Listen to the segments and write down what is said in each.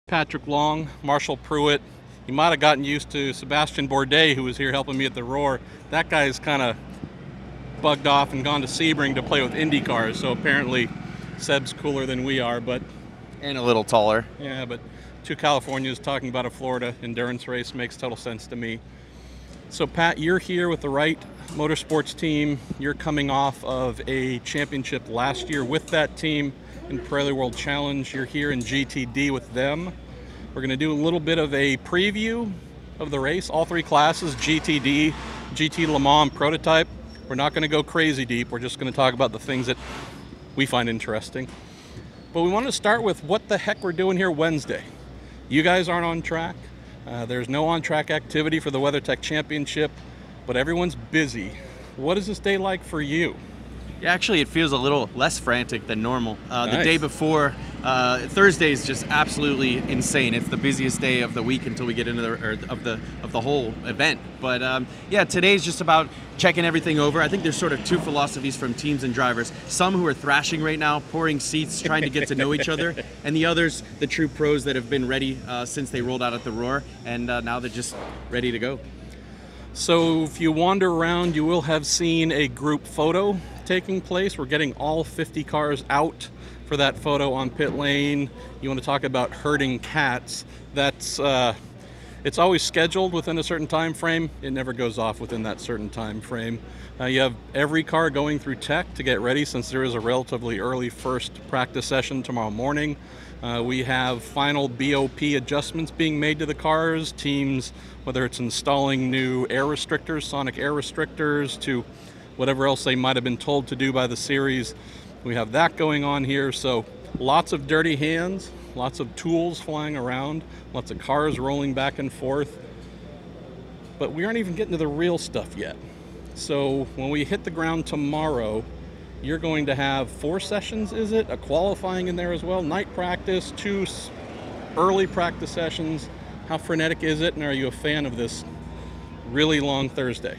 Patrick Long, Marshall Pruett. You might have gotten used to Sebastian Bourdais, who was here helping me at the Roar. That guy's kind of bugged off and gone to Sebring to play with Indy cars, so apparently Seb's cooler than we are. But and a little taller. yeah, but two Californians talking about a Florida endurance race makes total sense to me. So Pat, you're here with the Wright Motorsports team. You're coming off of a championship last year with that team in Pirelli World Challenge. You're here in GTD with them. We're going to do a little bit of a preview of the race, all three classes, GTD, GT Le Mans, Prototype. We're not going to go crazy deep. We're just going to talk about the things that we find interesting. But we want to start with what the heck we're doing here Wednesday. You guys aren't on track. There's no on-track activity for the WeatherTech Championship, but everyone's busy. What is this day like for you? Yeah, actually, it feels a little less frantic than normal. Nice. The day before, Thursday is just absolutely insane. It's the busiest day of the week until we get into the whole event. But yeah, today's just about checking everything over. I think there's sort of two philosophies from teams and drivers. Some who are thrashing right now, pouring seats, trying to get to know each other, and the others, the true pros that have been ready since they rolled out at the Roar, and now they're just ready to go. So if you wander around, you will have seen a group photo taking place. We're getting all 50 cars out for that photo on pit lane. You want to talk about herding cats. That's it's always scheduled within a certain time frame. It never goes off within that certain time frame. You have every car going through tech to get ready, since there is a relatively early first practice session tomorrow morning. We have final BOP adjustments being made to the cars. Teams, whether it's installing new air restrictors, sonic air restrictors, to whatever else they might have been told to do by the series. We have that going on here. So lots of dirty hands, lots of tools flying around, lots of cars rolling back and forth. But we aren't even getting to the real stuff yet. So when we hit the ground tomorrow, you're going to have 4 sessions, is it? A qualifying in there as well, night practice, 2 early practice sessions. How frenetic is it, and are you a fan of this really long Thursday?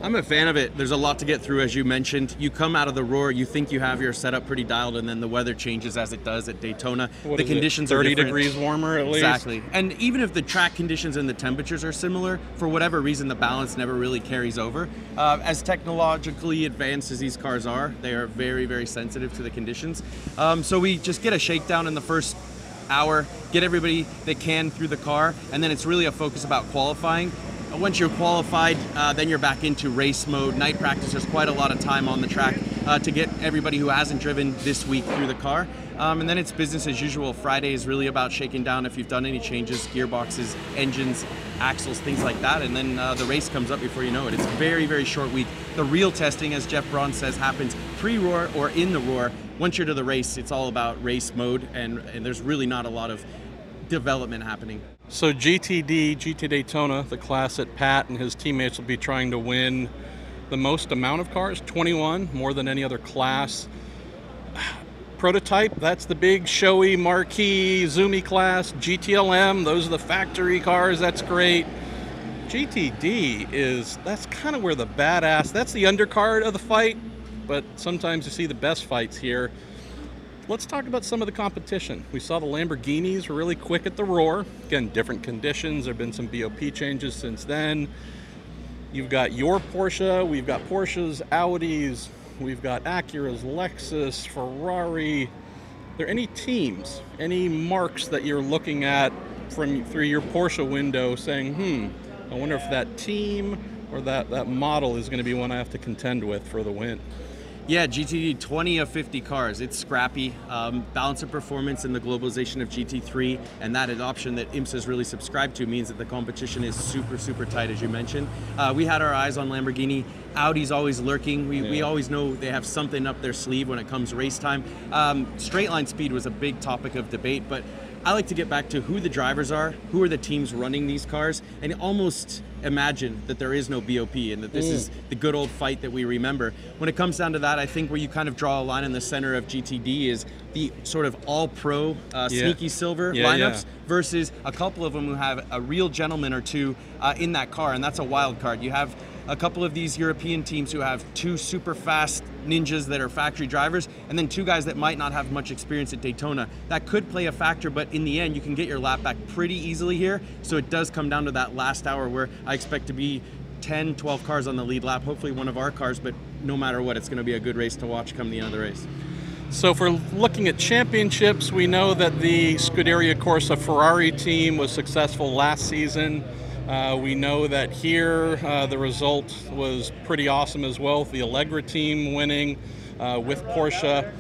I'm a fan of it. There's a lot to get through, as you mentioned. You come out of the Roar, you think you have your setup pretty dialed, and then the weather changes as it does at Daytona. The conditions are 30 different. degrees warmer at least? Exactly. And even if the track conditions and the temperatures are similar, for whatever reason, the balance never really carries over. As technologically advanced as these cars are, they are very, very sensitive to the conditions. So we just get a shakedown in the first hour, get everybody that can through the car, and then it's really a focus about qualifying. Once you're qualified, then you're back into race mode. Night practice, there's quite a lot of time on the track to get everybody who hasn't driven this week through the car. And then it's business as usual. Friday is really about shaking down if you've done any changes, gearboxes, engines, axles, things like that. And then the race comes up before you know it. It's a very, very short week. The real testing, as Jeff Braun says, happens pre-Roar or in the Roar. Once you're to the race, it's all about race mode, and there's really not a lot of development happening. So GTD, GT Daytona, the class that Pat and his teammates will be trying to win the most amount of cars, 21, more than any other class. Prototype, that's the big showy marquee zoomy class. GTLM, those are the factory cars, that's great. GTD that's kind of where the badass, that's the undercard of the fight, but sometimes you see the best fights here. Let's talk about some of the competition. We saw the Lamborghinis were really quick at the Roar. Again, different conditions. There have been some BOP changes since then. You've got your Porsche. We've got Porsches, Audis. We've got Acuras, Lexus, Ferrari. Are there any teams, any marks that you're looking at through your Porsche window saying, I wonder if that team or that model is going to be one I have to contend with for the win? Yeah, GTD, 20 of 50 cars. It's scrappy. Balance of performance and the globalization of GT3 and that adoption that IMSA has really subscribed to means that the competition is super, super tight, as you mentioned. We had our eyes on Lamborghini. Audi's always lurking. We always know they have something up their sleeve when it comes race time. Straight line speed was a big topic of debate, but I like to get back to who the drivers are, who are the teams running these cars, and almost imagine that there is no BOP and that this is the good old fight that we remember. When it comes down to that, I think where you kind of draw a line in the center of GTD is the sort of all-pro sneaky silver lineups versus a couple of them who have a real gentleman or two in that car, and that's a wild card. You have a couple of these European teams who have 2 super fast ninjas that are factory drivers, and then 2 guys that might not have much experience at Daytona. That could play a factor, but in the end, you can get your lap back pretty easily here. So it does come down to that last hour where I expect to be 10, 12 cars on the lead lap, hopefully one of our cars, but no matter what, it's going to be a good race to watch come the end of the race. So if we're looking at championships, we know that the Scuderia Corsa Ferrari team was successful last season. We know that here the result was pretty awesome as well, with the Allegra team winning with Porsche.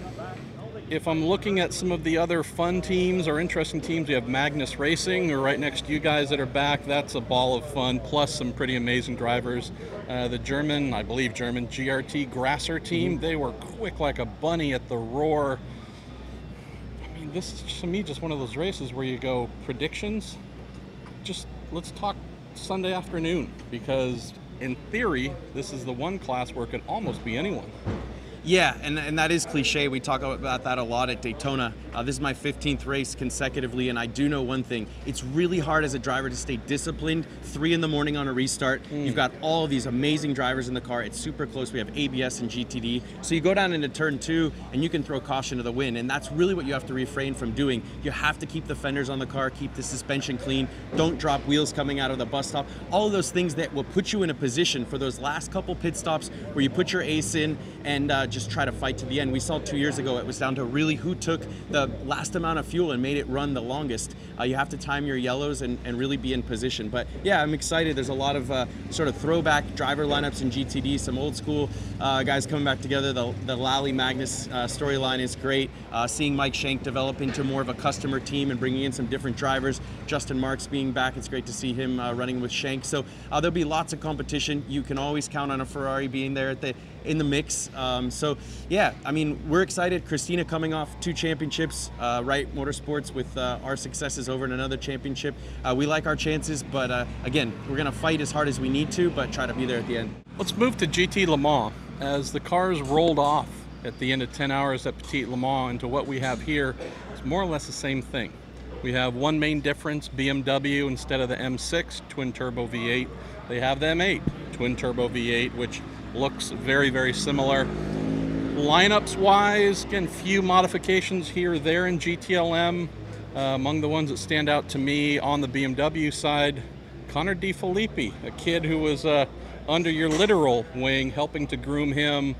If I'm looking at some of the other fun teams or interesting teams, we have Magnus Racing, who are right next to you guys that are back. That's a ball of fun, plus some pretty amazing drivers. The German, I believe German, GRT RACER team, they were quick like a bunny at the roar. I mean, this is, to me, just one of those races where you go, predictions? Just let's talk Sunday afternoon, because in theory, this is the one class where it could almost be anyone. Yeah, and that is cliche. We talk about that a lot at Daytona. This is my 15th race consecutively, and I do know one thing. It's really hard as a driver to stay disciplined 3 in the morning on a restart. You've got all of these amazing drivers in the car. It's super close. We have ABS and GTD. So you go down into turn 2, and you can throw caution to the wind, and that's really what you have to refrain from doing. You have to keep the fenders on the car, keep the suspension clean, don't drop wheels coming out of the bus stop. All of those things that will put you in a position for those last couple pit stops where you put your ace in and just try to fight to the end. We saw 2 years ago, it was down to really who took the last amount of fuel and made it run the longest. You have to time your yellows and really be in position. But yeah, I'm excited. There's a lot of sort of throwback driver lineups in GTD, some old school guys coming back together. The Lally Magnus storyline is great. Seeing Mike Shank develop into more of a customer team and bringing in some different drivers. Justin Marks being back, it's great to see him running with Shank. So there'll be lots of competition. You can always count on a Ferrari being there in the mix. So yeah, I mean, we're excited. Christina coming off 2 championships, Wright Motorsports with our successes over in another championship. We like our chances, but again, we're gonna fight as hard as we need to, but try to be there at the end. Let's move to GT Le Mans. As the cars rolled off at the end of 10 hours at Petit Le Mans into what we have here, it's more or less the same thing. We have one main difference: BMW, instead of the M6 twin turbo V8, they have the M8 twin turbo V8, which looks very, very similar. Lineups wise, again, few modifications here or there in GTLM. Among the ones that stand out to me on the BMW side, Connor De Filippi, a kid who was under your literal wing, helping to groom him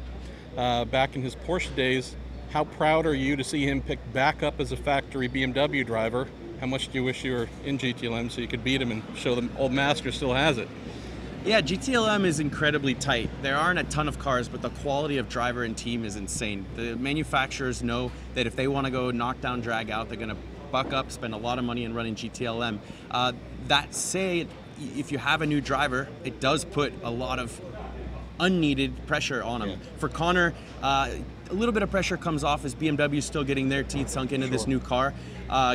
back in his Porsche days. How proud are you to see him picked back up as a factory BMW driver? How much do you wish you were in GTLM so you could beat him and show them old master still has it? Yeah, GTLM is incredibly tight. There aren't a ton of cars, but the quality of driver and team is insane. The manufacturers know that if they want to go knock down, drag out, they're going to buck up, spend a lot of money in running GTLM. That said, if you have a new driver, it does put a lot of unneeded pressure on him. Yeah. For Connor, a little bit of pressure comes off as BMW is still getting their teeth sunk into this new car.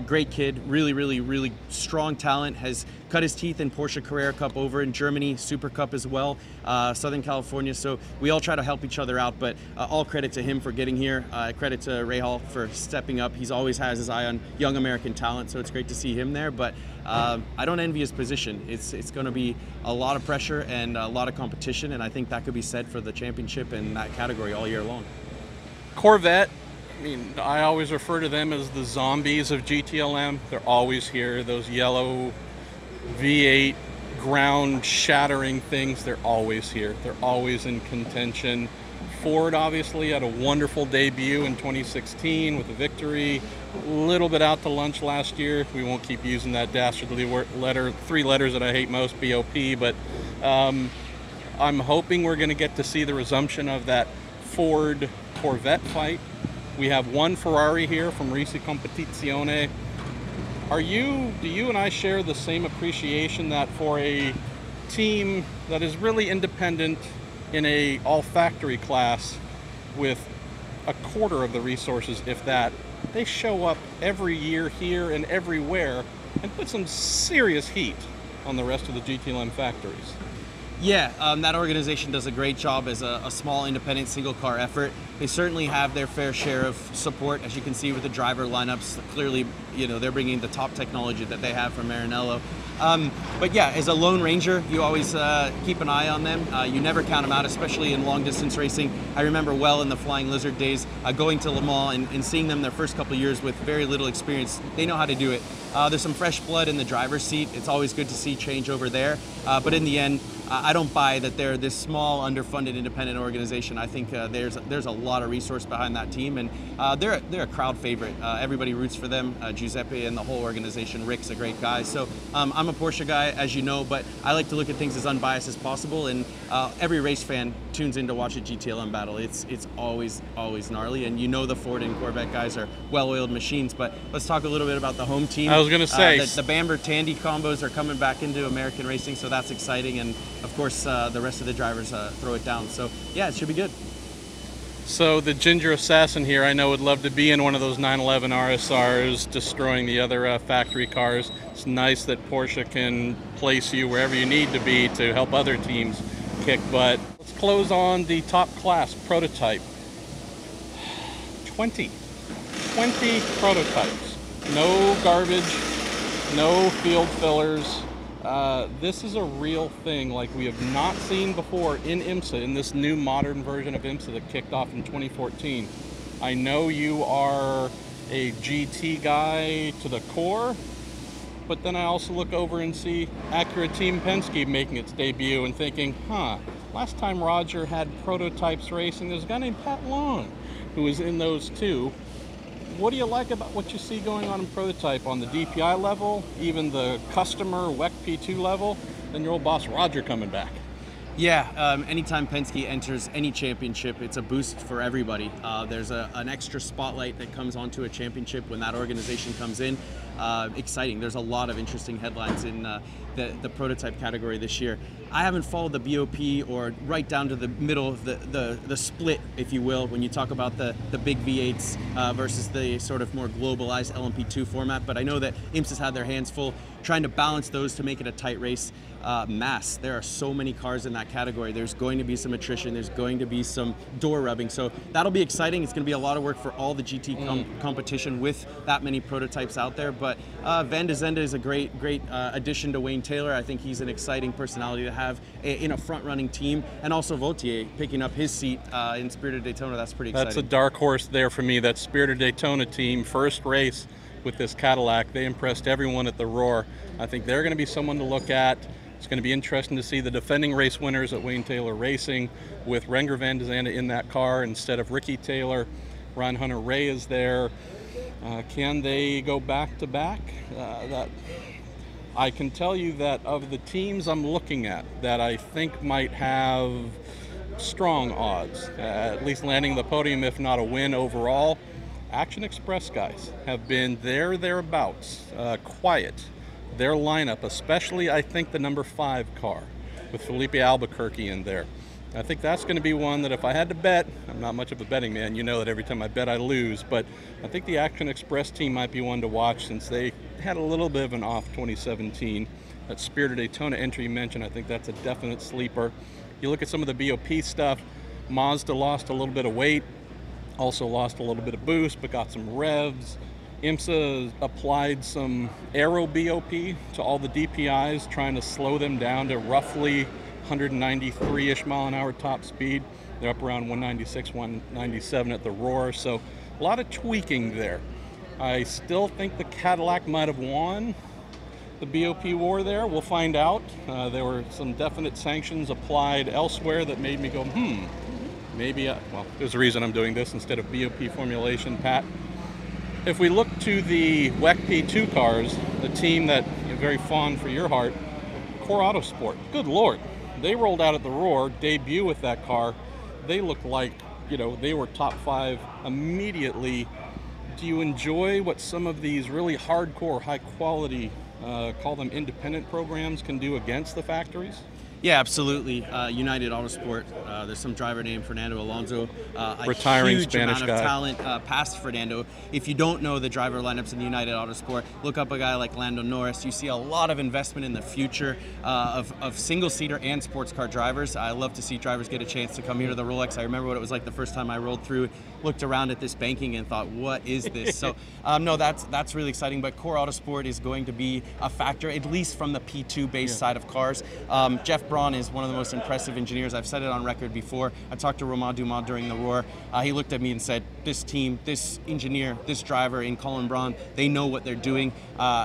Great kid, really, really, really strong talent, has cut his teeth in Porsche Carrera Cup over in Germany, Super Cup as well, Southern California. So we all try to help each other out, but all credit to him for getting here. Credit to Rahal for stepping up. He's always has his eye on young American talent, so it's great to see him there. But I don't envy his position. It's going to be a lot of pressure and a lot of competition, and I think that could be said for the championship in that category all year long. Corvette, I mean, I always refer to them as the zombies of GTLM. They're always here. Those yellow V8 ground shattering things, they're always here. They're always in contention. Ford obviously had a wonderful debut in 2016 with a victory. A little bit out to lunch last year. We won't keep using that dastardly letter, 3 letters that I hate most, BOP, but I'm hoping we're going to get to see the resumption of that Ford Corvette fight. We have one Ferrari here from Risi Competizione. Do you and I share the same appreciation that for a team that is really independent in a all-factory class with a quarter of the resources, if that, they show up every year here and everywhere and put some serious heat on the rest of the GTLM factories? Yeah, that organization does a great job as a small independent single car effort. They certainly have their fair share of support, as you can see with the driver lineups. Clearly, you know, they're bringing the top technology that they have from Maranello. But yeah, as a lone ranger, you always keep an eye on them. You never count them out, especially in long distance racing. I remember well in the Flying Lizard days, going to Le Mans and seeing them their first couple of years with very little experience. They know how to do it. There's some fresh blood in the driver's seat. It's always good to see change over there. But in the end, I don't buy that they're this small, underfunded, independent organization. I think there's a lot of resource behind that team, and they're a crowd favorite. Everybody roots for them. Giuseppe and the whole organization. Rick's a great guy. So I'm a Porsche guy, as you know, but I like to look at things as unbiased as possible. And every race fan tunes in to watch a GTLM battle. It's always gnarly, and you know the Ford and Corvette guys are well-oiled machines. But let's talk a little bit about the home team. I was going to say the Bamber Tandy combos are coming back into American racing, so that's exciting. And of course, the rest of the drivers throw it down. So yeah, it should be good. So the Ginger Assassin here, I know, would love to be in one of those 911 RSRs, destroying the other factory cars. It's nice that Porsche can place you wherever you need to be to help other teams kick butt. Let's close on the top class prototype. 20 prototypes. No garbage, no field fillers. This is a real thing like we have not seen before in IMSA, in this new modern version of IMSA that kicked off in 2014. I know you are a GT guy to the core, but then I also look over and see Acura Team Penske making its debut and thinking, last time Roger had prototypes racing, there's a guy named Pat Long who was in those too. What do you like about what you see going on in prototype on the DPI level, even the customer WEC P2 level, and your old boss Roger coming back? Yeah, anytime Penske enters any championship, it's a boost for everybody. There's an extra spotlight that comes onto a championship when that organization comes in. Exciting. There's a lot of interesting headlines in the prototype category this year. I haven't followed the BOP or right down to the middle of the split, if you will, when you talk about the big V8s versus the sort of more globalized LMP2 format, but I know that IMSA's had their hands full trying to balance those to make it a tight race. Mass. There are so many cars in that category. There's going to be some attrition. There's going to be some door rubbing. So that'll be exciting. It's going to be a lot of work for all the GT competition with that many prototypes out there. But Van de Zende is a great addition to Wayne Taylor. I think he's an exciting personality to have in a front-running team. And also Vautier picking up his seat in Spirit of Daytona. That's pretty exciting. That's a dark horse there for me. That Spirit of Daytona team, first race with this Cadillac. They impressed everyone at the Roar. I think they're going to be someone to look at. It's going to be interesting to see the defending race winners at Wayne Taylor Racing with Renger Van de Zande in that car instead of Ricky Taylor. Ron Hunter-Ray is there. Can they go back-to-back? That I can tell you that of the teams I'm looking at that I think might have strong odds, at least landing the podium, if not a win overall, Action Express guys have been thereabouts, quiet. Their lineup, especially I think the number 5 car with Felipe Albuquerque in there. I think that's going to be one that if I had to bet, I'm not much of a betting man, you know that every time I bet I lose, but I think the Action Express team might be one to watch since they had a little bit of an off 2017. That Spirit of Daytona entry you mentioned, I think that's a definite sleeper. You look at some of the BOP stuff, Mazda lost a little bit of weight, also lost a little bit of boost, but got some revs. IMSA applied some aero BOP to all the DPIs, trying to slow them down to roughly 193-ish mile an hour top speed. They're up around 196, 197 at the Roar, so a lot of tweaking there. I still think the Cadillac might have won the BOP war there. We'll find out. There were some definite sanctions applied elsewhere that made me go, maybe, well, there's a reason I'm doing this instead of BOP formulation, Pat. If we look to the WEC P2 cars, the team that you're very fond for your heart, Core Autosport, good Lord. They rolled out at the Roar, debut with that car. They looked like, you know, they were top 5 immediately. Do you enjoy what some of these really hardcore, high quality, call them independent programs, can do against the factories? Yeah, absolutely. United Autosport. There's some driver named Fernando Alonso. Retiring a huge Spanish amount of guy. talent past Fernando. If you don't know the driver lineups in the United Autosport, look up a guy like Lando Norris. You see a lot of investment in the future of single-seater and sports car drivers. I love to see drivers get a chance to come here to the Rolex. I remember what it was like the first time I rolled through, looked around at this banking and thought, what is this? So no, that's really exciting. But Core Autosport is going to be a factor, at least from the P2 base side of cars. Jeff Braun is one of the most impressive engineers. I've said it on record before. I talked to Romain Dumas during the Roar. He looked at me and said, this team, this engineer, this driver in Colin Braun, they know what they're doing.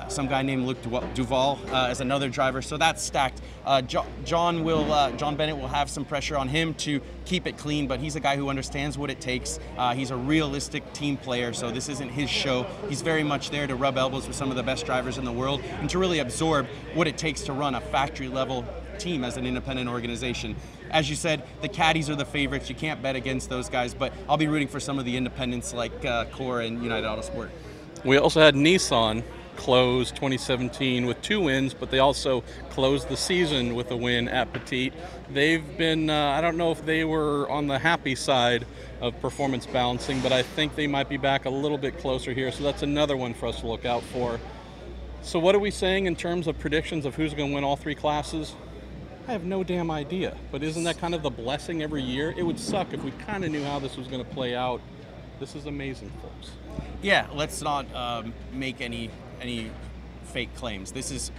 Some guy named Luc Duval is another driver, so that's stacked. John Bennett will have some pressure on him to keep it clean, but he's a guy who understands what it takes. He's a realistic team player, so this isn't his show. He's very much there to rub elbows with some of the best drivers in the world and to really absorb what it takes to run a factory-level team as an independent organization. As you said, the caddies are the favorites. You can't bet against those guys, but I'll be rooting for some of the independents like Core and United Autosport. We also had Nissan close 2017 with 2 wins, but they also closed the season with a win at Petit. They've been, I don't know if they were on the happy side of performance balancing, but I think they might be back a little bit closer here, so that's another one for us to look out for. So what are we saying in terms of predictions of who's going to win all 3 classes? I have no damn idea, but isn't that kind of the blessing every year? It would suck if we kind of knew how this was going to play out. This is amazing, folks. Yeah, let's not make any fake claims. This is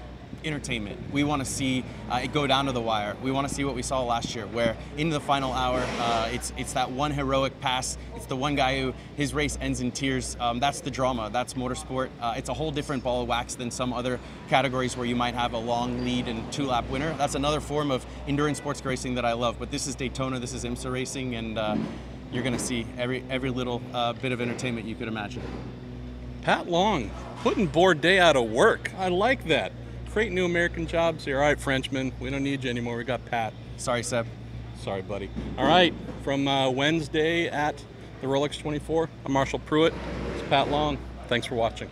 entertainment. We want to see it go down to the wire. We want to see what we saw last year, where into the final hour, it's that one heroic pass. It's the one guy who his race ends in tears. That's the drama. That's motorsport. It's a whole different ball of wax than some other categories where you might have a long lead and 2-lap winner. That's another form of endurance sports car racing that I love. But this is Daytona. This is IMSA racing, and you're going to see every little bit of entertainment you could imagine. Pat Long, putting Bourdais out of work. I like that. Create new American jobs here. All right, Frenchman, we don't need you anymore. We got Pat. Sorry, Seb. Sorry, buddy. All right, from Wednesday at the Rolex 24, I'm Marshall Pruett. It's Pat Long. Thanks for watching.